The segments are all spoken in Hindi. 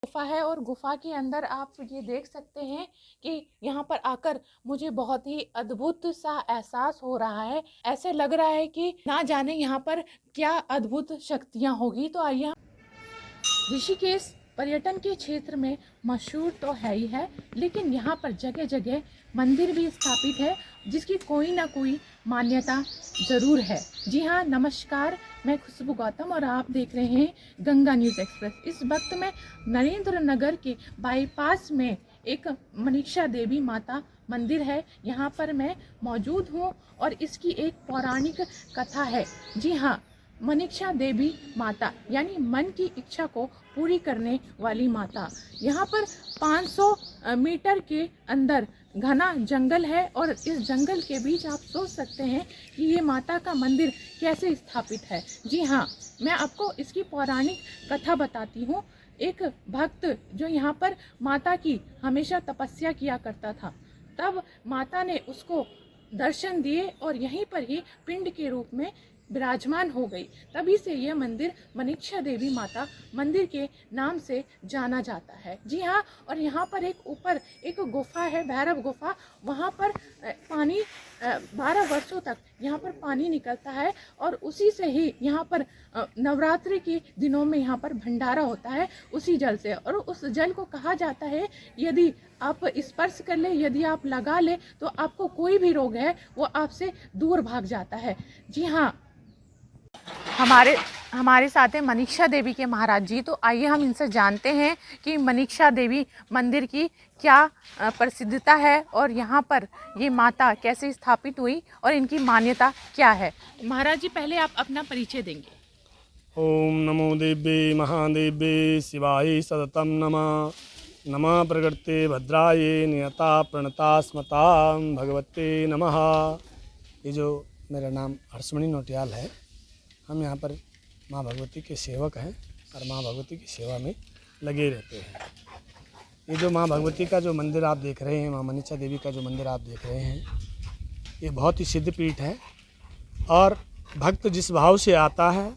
गुफा है और गुफा के अंदर आप ये देख सकते हैं कि यहाँ पर आकर मुझे बहुत ही अद्भुत सा एहसास हो रहा है। ऐसे लग रहा है कि ना जाने यहाँ पर क्या अद्भुत शक्तियाँ होगी। तो आइए, ऋषिकेश पर्यटन के क्षेत्र में मशहूर तो है ही है, लेकिन यहाँ पर जगह जगह मंदिर भी स्थापित है जिसकी कोई ना कोई मान्यता ज़रूर है। जी हाँ, नमस्कार, मैं खुशबू गौतम और आप देख रहे हैं गंगा न्यूज़ एक्सप्रेस। इस वक्त मैं नरेंद्र नगर के बाईपास में एक मनीषा देवी माता मंदिर है, यहाँ पर मैं मौजूद हूँ और इसकी एक पौराणिक कथा है। जी हाँ, मनीषा देवी माता यानी मन की इच्छा को पूरी करने वाली माता। यहाँ पर 500 मीटर के अंदर घना जंगल है और इस जंगल के बीच आप सोच सकते हैं कि ये माता का मंदिर कैसे स्थापित है। जी हाँ, मैं आपको इसकी पौराणिक कथा बताती हूँ। एक भक्त जो यहाँ पर माता की हमेशा तपस्या किया करता था, तब माता ने उसको दर्शन दिए और यहीं पर ही पिंड के रूप में विराजमान हो गई। तभी से यह मंदिर मनीषा देवी माता मंदिर के नाम से जाना जाता है। जी हाँ, और यहाँ पर एक ऊपर एक गुफा है, भैरव गुफा। वहाँ पर पानी 12 वर्षों तक यहाँ पर पानी निकलता है और उसी से ही यहाँ पर नवरात्रि के दिनों में यहाँ पर भंडारा होता है उसी जल से। और उस जल को कहा जाता है यदि आप स्पर्श कर ले, यदि आप लगा ले, तो आपको कोई भी रोग है वो आपसे दूर भाग जाता है। जी हाँ, हमारे साथ है मनीषा देवी के महाराज जी। तो आइए हम इनसे जानते हैं कि मनीषा देवी मंदिर की क्या प्रसिद्धता है और यहाँ पर ये माता कैसे स्थापित हुई और इनकी मान्यता क्या है। महाराज जी, पहले आप अपना परिचय देंगे। ओम नमो देव्ये महादेव्ये शिवाय सततम नमः। नमः प्रकृते भद्राये नियता प्रणता स्मता भगवते नमः। ये जो मेरा नाम हर्षमणि नौटियाल है, हम यहाँ पर माँ भगवती के सेवक हैं और माँ भगवती की सेवा में लगे रहते हैं। ये जो माँ भगवती का जो मंदिर आप देख रहे हैं, माँ मनीषा देवी का जो मंदिर आप देख रहे हैं, ये बहुत ही सिद्ध पीठ है और भक्त जिस भाव से आता है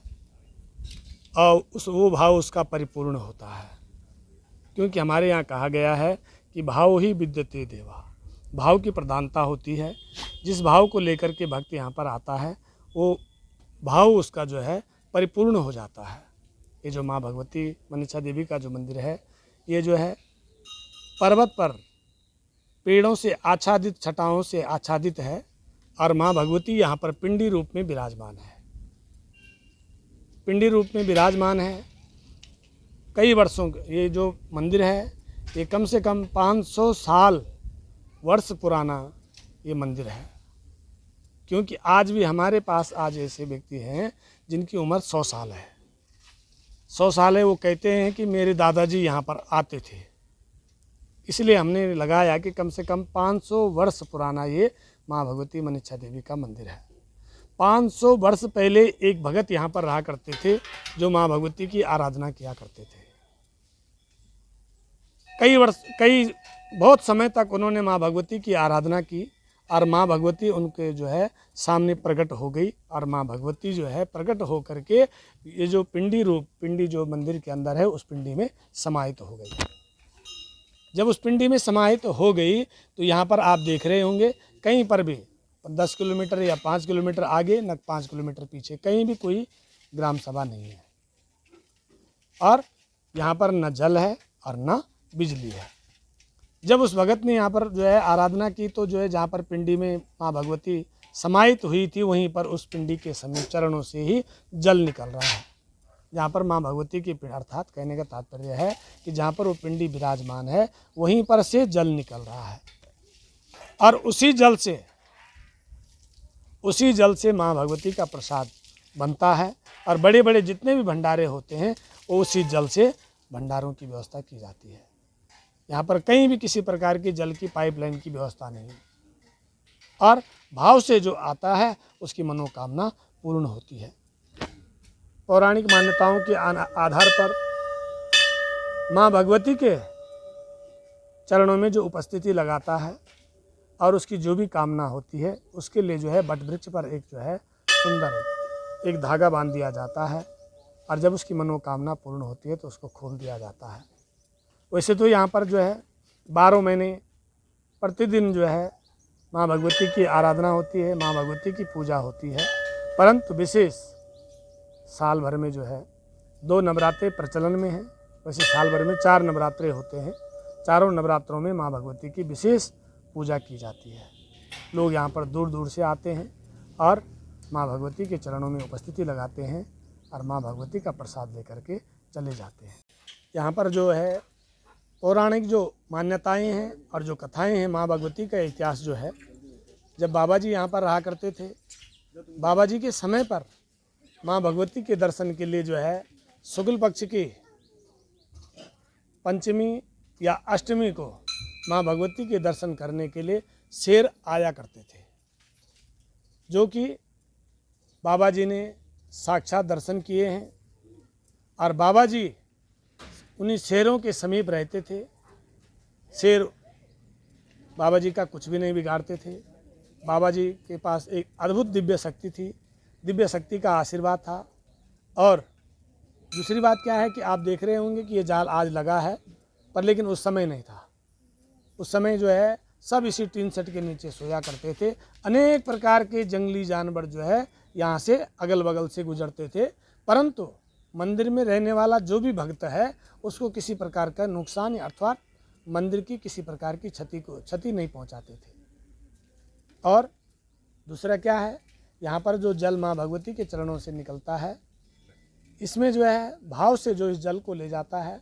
और वो भाव उसका परिपूर्ण होता है। क्योंकि हमारे यहाँ कहा गया है कि भाव ही विद्यते देवा, भाव की प्रधानता होती है। जिस भाव को लेकर के भक्त यहाँ पर आता है वो भाव उसका जो है परिपूर्ण हो जाता है। ये जो माँ भगवती मनीषा देवी का जो मंदिर है, ये जो है पर्वत पर पेड़ों से आच्छादित, छटाओं से आच्छादित है और माँ भगवती यहाँ पर पिंडी रूप में विराजमान है। पिंडी रूप में विराजमान है। कई वर्षों ये जो मंदिर है, ये कम से कम 500 साल वर्ष पुराना ये मंदिर है। क्योंकि आज भी हमारे पास आज ऐसे व्यक्ति हैं जिनकी उम्र 100 साल है। 100 साल है। वो कहते हैं कि मेरे दादाजी यहाँ पर आते थे। इसलिए हमने लगाया कि कम से कम 500 वर्ष पुराना ये माँ भगवती मनीषा देवी का मंदिर है। 500 वर्ष पहले एक भगत यहाँ पर रहा करते थे जो माँ भगवती की आराधना किया करते थे। बहुत समय तक उन्होंने माँ भगवती की आराधना की और माँ भगवती उनके जो है सामने प्रकट हो गई और माँ भगवती जो है प्रकट हो करके ये जो पिंडी जो मंदिर के अंदर है उस पिंडी में समाहित हो गई। जब उस पिंडी में समाहित हो गई तो यहाँ पर आप देख रहे होंगे कहीं पर भी 10 किलोमीटर या 5 किलोमीटर आगे न 5 किलोमीटर पीछे कहीं भी कोई ग्राम सभा नहीं है और यहाँ पर न जल है और न बिजली है। जब उस भगत ने यहाँ पर जो है आराधना की तो जो है जहाँ पर पिंडी में माँ भगवती समाहित हुई थी वहीं पर उस पिंडी के समीप चरणों से ही जल निकल रहा है। जहाँ पर माँ भगवती की अर्थात कहने का तात्पर्य है कि जहाँ पर वो पिंडी विराजमान है वहीं पर से जल निकल रहा है और उसी जल से माँ भगवती का प्रसाद बनता है और बड़े बड़े जितने भी भंडारे होते हैं वो उसी जल से भंडारों की व्यवस्था की जाती है। यहाँ पर कहीं भी किसी प्रकार की जल की पाइपलाइन की व्यवस्था नहीं और भाव से जो आता है उसकी मनोकामना पूर्ण होती है। पौराणिक मान्यताओं के आधार पर माँ भगवती के चरणों में जो उपस्थिति लगाता है और उसकी जो भी कामना होती है उसके लिए जो है बट वृक्ष पर एक जो है सुंदर एक धागा बांध दिया जाता है और जब उसकी मनोकामना पूर्ण होती है तो उसको खोल दिया जाता है। वैसे तो यहाँ पर जो है 12 महीने प्रतिदिन जो है माँ भगवती की आराधना होती है, माँ भगवती की पूजा होती है, परंतु विशेष साल भर में जो है 2 नवरात्रे प्रचलन में हैं। वैसे साल भर में 4 नवरात्रे होते हैं। चारों नवरात्रों में माँ भगवती की विशेष पूजा की जाती है। लोग यहाँ पर दूर दूर से आते हैं और माँ भगवती के चरणों में उपस्थिति लगाते हैं और माँ भगवती का प्रसाद लेकर के चले जाते हैं। यहाँ पर जो है पौराणिक जो मान्यताएं हैं और जो कथाएं हैं, माँ भगवती का इतिहास जो है, जब बाबा जी यहाँ पर रहा करते थे, बाबा जी के समय पर माँ भगवती के दर्शन के लिए जो है शुक्ल पक्ष की पंचमी या अष्टमी को माँ भगवती के दर्शन करने के लिए शेर आया करते थे, जो कि बाबा जी ने साक्षात दर्शन किए हैं और बाबा जी उन्हीं शेरों के समीप रहते थे। शेर बाबा जी का कुछ भी नहीं बिगाड़ते थे। बाबा जी के पास एक अद्भुत दिव्य शक्ति थी, दिव्य शक्ति का आशीर्वाद था। और दूसरी बात क्या है कि आप देख रहे होंगे कि ये जाल आज लगा है, पर लेकिन उस समय नहीं था। उस समय जो है सब इसी टीन सेट के नीचे सोया करते थे। अनेक प्रकार के जंगली जानवर जो है यहाँ से अगल बगल से गुजरते थे, परंतु मंदिर में रहने वाला जो भी भक्त है उसको किसी प्रकार का नुकसान अथवा मंदिर की किसी प्रकार की क्षति नहीं पहुँचाते थे। और दूसरा क्या है, यहाँ पर जो जल माँ भगवती के चरणों से निकलता है, इसमें जो है भाव से जो इस जल को ले जाता है,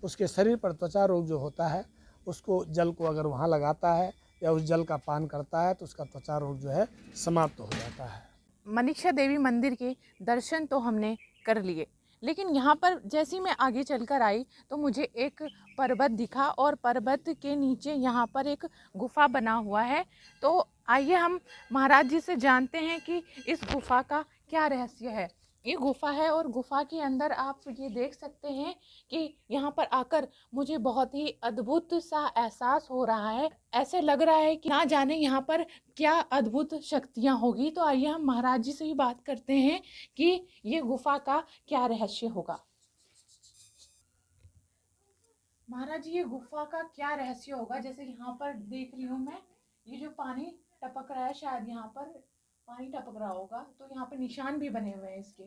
उसके शरीर पर त्वचा रोग जो होता है, उसको जल को अगर वहाँ लगाता है या उस जल का पान करता है तो उसका त्वचा रोग जो है समाप्त हो जाता है। मनीषा देवी मंदिर के दर्शन तो हमने कर लिए, लेकिन यहाँ पर जैसे ही मैं आगे चलकर आई तो मुझे एक पर्वत दिखा और पर्वत के नीचे यहाँ पर एक गुफा बना हुआ है। तो आइए हम महाराज जी से जानते हैं कि इस गुफा का क्या रहस्य है। ये गुफा है और गुफा के अंदर आप ये देख सकते हैं कि यहाँ पर आकर मुझे बहुत ही अद्भुत सा एहसास हो रहा है। ऐसे लग रहा है कि ना जाने यहाँ पर क्या अद्भुत शक्तियाँ होगी। तो आइए हम महाराज जी से ही बात करते हैं कि ये गुफा का क्या रहस्य होगा। महाराज जी, ये गुफा का क्या रहस्य होगा? जैसे यहाँ पर देख रही हूँ मैं, ये जो पानी टपक रहा है, शायद यहाँ पर पानी टपक रहा होगा, तो यहाँ पे निशान भी बने हुए हैं इसके।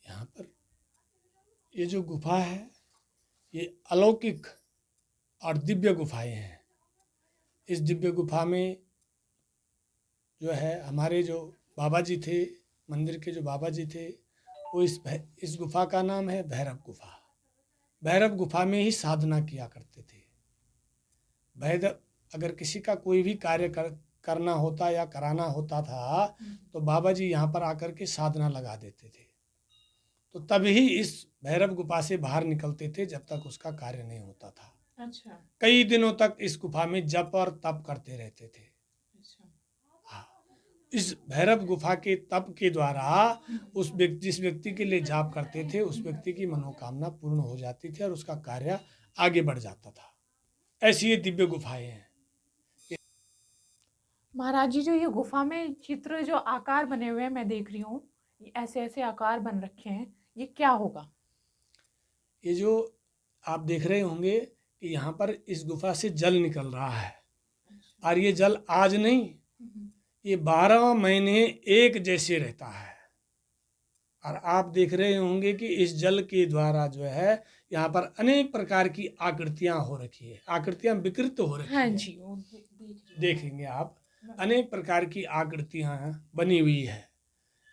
यहाँ पर ये जो गुफा है ये अलौकिक और दिव्य गुफाएं हैं। इस दिव्य गुफा में जो है हमारे जो बाबा जी थे, मंदिर के जो बाबा जी थे, वो इस गुफा का नाम है भैरव गुफा। भैरव गुफा में ही साधना किया करते थे। भैरव अगर किसी का कोई भी कार्य करना होता या कराना होता था तो बाबा जी यहाँ पर आकर के साधना लगा देते थे। तो तभी इस भैरव गुफा से बाहर निकलते थे जब तक उसका कार्य नहीं होता था। अच्छा। कई दिनों तक इस गुफा में जप और तप करते रहते थे। अच्छा। हाँ, इस भैरव गुफा के तप के द्वारा उस व्यक्ति जिस व्यक्ति के लिए जाप करते थे उस व्यक्ति की मनोकामना पूर्ण हो जाती थी और उसका कार्य आगे बढ़ जाता था। ऐसी ये दिव्य गुफाएं हैं। महाराज जी, जो ये गुफा में चित्र जो आकार बने हुए हैं मैं देख रही हूँ, ये ऐसे ऐसे आकार बन रखे हैं, ये क्या होगा? ये जो आप देख रहे होंगे कि यहाँ पर इस गुफा से जल निकल रहा है, और ये जल आज नहीं, ये 12 महीने एक जैसे रहता है। और आप देख रहे होंगे कि इस जल के द्वारा जो है यहाँ पर अनेक प्रकार की आकृतियाँ हो रखी है, आकृतियाँ विकृत हो रखी हाँ है। जी, वो देखेंगे आप अनेक प्रकार की आकृतियाँ बनी हुई है।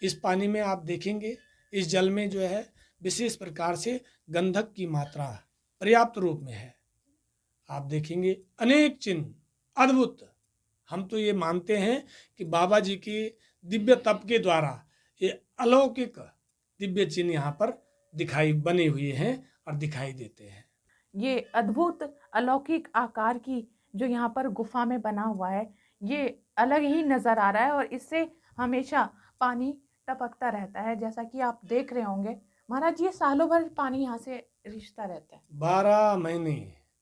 इस पानी में आप देखेंगे इस जल में जो है विशेष प्रकार से गंधक की मात्रा पर्याप्त रूप में है। आप देखेंगे अनेक चिन्ह अद्भुत। हम तो ये मानते हैं कि बाबा जी के दिव्य तप के द्वारा ये अलौकिक दिव्य चिन्ह यहाँ पर दिखाई बने हुए हैं और दिखाई देते हैं। ये अद्भुत अलौकिक आकार की जो यहाँ पर गुफा में बना हुआ है, ये अलग ही नज़र आ रहा है और इससे हमेशा पानी टपकता रहता है, जैसा कि आप देख रहे होंगे। महाराज जी, ये सालों भर पानी यहाँ से रिश्ता रहता है? 12 महीने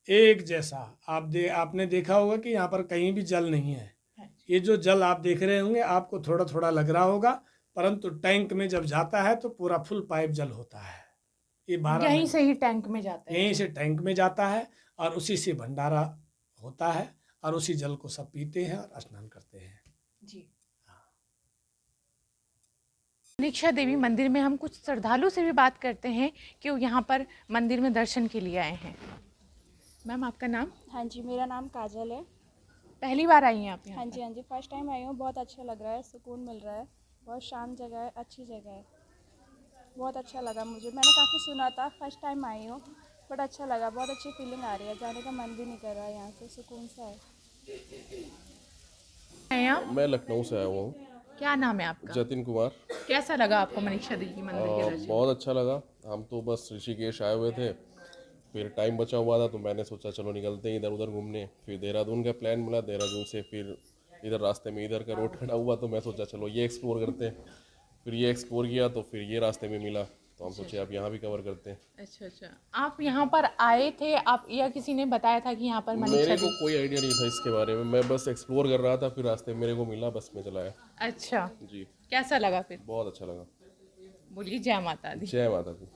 एक जैसा। आपने देखा होगा कि यहाँ पर कहीं भी जल नहीं है। ये जो जल आप देख रहे होंगे आपको थोड़ा थोड़ा लग रहा होगा, परंतु टैंक में जब जाता है तो पूरा फुल पाइप जल होता है। ये 12 यहीं महीने से ही टैंक में जाता है। यहीं से टैंक में जाता है और उसी से भंडारा होता है और उसी जल को सब पीते हैं और स्नान करते हैं। जी। मनीषा देवी मंदिर में हम कुछ श्रद्धालु से भी बात करते हैं कि वो यहाँ पर मंदिर में दर्शन के लिए आए हैं। मैम, आपका नाम? हाँ जी, मेरा नाम काजल है। पहली बार आई हैं आप यहाँ हाँ पर? जी, हाँ जी, फर्स्ट टाइम आई हूँ। बहुत अच्छा लग रहा है, सुकून मिल रहा है। बहुत शांत जगह है, अच्छी जगह है। बहुत अच्छा लगा मुझे। मैंने काफ़ी सुना था, फर्स्ट टाइम आई हूँ, बट अच्छा लगा। बहुत अच्छी फीलिंग आ रही है, जाने का मन भी नहीं कर रहा है। यहाँ से सुकून सा है। हैं आप? मैं लखनऊ से आया हुआ हूँ। क्या नाम है आपका? जतिन कुमार। कैसा लगा आपको मनीषा देवी मंदिर के दर्शन? बहुत अच्छा लगा। हम तो बस ऋषिकेश आए हुए थे, फिर टाइम बचा हुआ था तो मैंने सोचा चलो निकलते हैं इधर उधर घूमने। फिर देहरादून का प्लान बना, देहरादून से फिर इधर रास्ते में इधर का रोड खड़ा हुआ तो मैं सोचा चलो ये एक्सप्लोर करते हैं। फिर ये एक्सप्लोर किया तो फिर ये रास्ते में मिला तो हम सोचे अब यहाँ भी कवर करते हैं। अच्छा अच्छा, आप यहाँ पर आए थे आप या किसी ने बताया था कि यहाँ पर मनीषा मेरे को देवी? कोई आइडिया नहीं था इसके बारे में, मैं बस एक्सप्लोर कर रहा था, फिर रास्ते में मेरे को मिला, बस मैं चलाया। अच्छा, जी, कैसा लगा फिर? बहुत अच्छा लगा। बोलिए जय माता दी। जय माता दी।